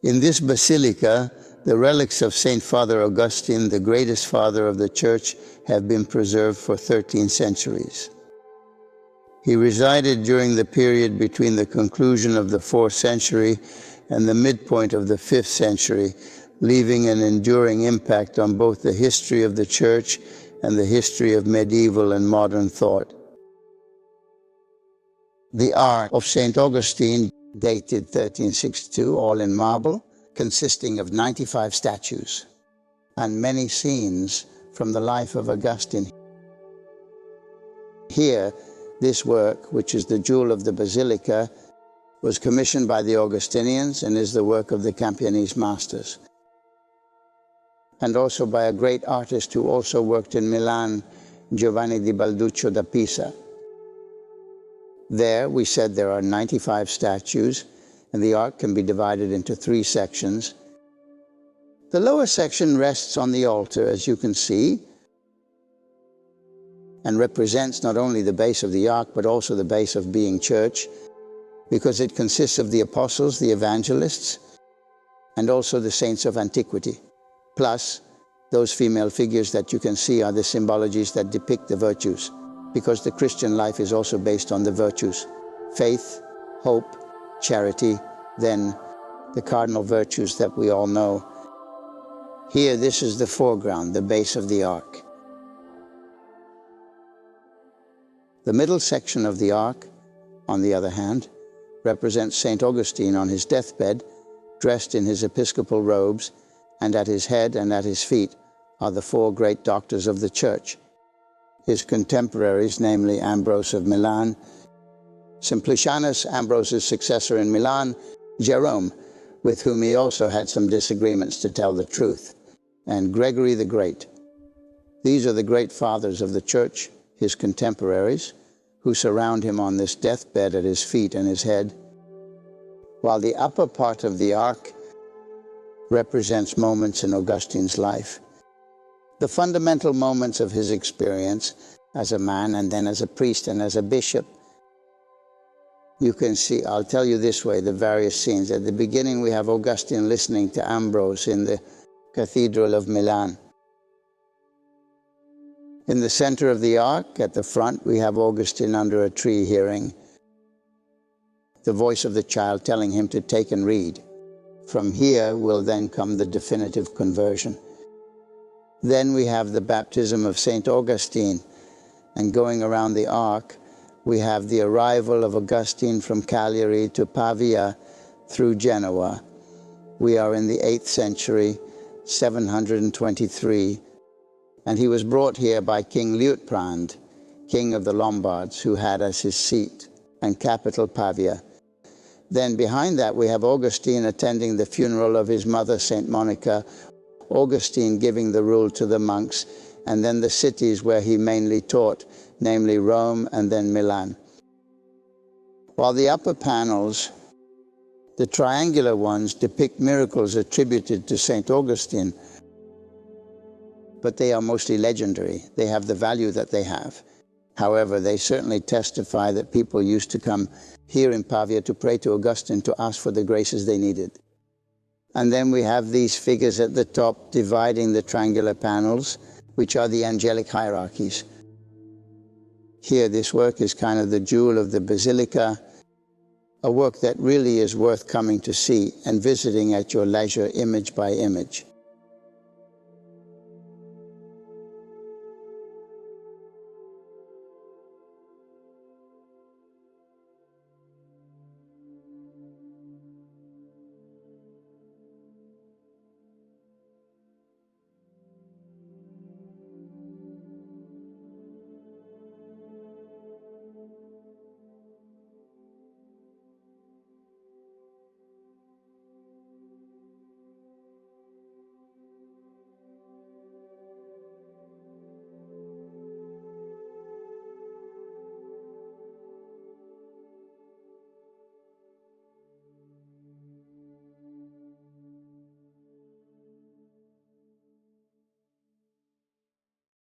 In this basilica, the relics of Saint Father Augustine, the greatest father of the Church, have been preserved for 13 centuries. He resided during the period between the conclusion of the 4th century and the midpoint of the 5th century, leaving an enduring impact on both the history of the Church and the history of medieval and modern thought. The Ark of St. Augustine, dated 1362, all in marble, consisting of 95 statues and many scenes from the life of Augustine. Here, this work, which is the jewel of the basilica, was commissioned by the Augustinians and is the work of the Campianese masters, and also by a great artist who also worked in Milan, Giovanni di Balduccio da Pisa. There, we said there are 95 statues, and the ark can be divided into 3 sections. The lower section rests on the altar, as you can see, and represents not only the base of the ark, but also the base of being church, because it consists of the apostles, the evangelists, and also the saints of antiquity. Plus, those female figures that you can see are the symbologies that depict the virtues, because the Christian life is also based on the virtues: faith, hope, charity, then the cardinal virtues that we all know. Here, this is the foreground, the base of the ark. The middle section of the ark, on the other hand, represents St. Augustine on his deathbed, dressed in his episcopal robes, and at his head and at his feet are the 4 great doctors of the Church. His contemporaries, namely Ambrose of Milan, Simplicianus, Ambrose's successor in Milan, Jerome, with whom he also had some disagreements to tell the truth, and Gregory the Great. These are the great fathers of the Church, his contemporaries, who surround him on this deathbed at his feet and his head, while the upper part of the ark represents moments in Augustine's life, the fundamental moments of his experience as a man and then as a priest and as a bishop. You can see, I'll tell you this way, the various scenes. At the beginning, we have Augustine listening to Ambrose in the Cathedral of Milan. In the center of the ark, at the front, we have Augustine under a tree hearing the voice of the child telling him to take and read. From here will then come the definitive conversion. Then we have the baptism of St. Augustine, and going around the ark, we have the arrival of Augustine from Cagliari to Pavia through Genoa. We are in the 8th century, 723, and he was brought here by King Liutprand, king of the Lombards, who had as his seat and capital Pavia. Then behind that we have Augustine attending the funeral of his mother, St. Monica, Augustine giving the rule to the monks, and then the cities where he mainly taught, namely Rome and then Milan. While the upper panels, the triangular ones, depict miracles attributed to St. Augustine, but they are mostly legendary. They have the value that they have. However, they certainly testify that people used to come here in Pavia to pray to Augustine to ask for the graces they needed. And then we have these figures at the top dividing the triangular panels, which are the angelic hierarchies. Here, this work is kind of the jewel of the basilica, a work that really is worth coming to see and visiting at your leisure, image by image.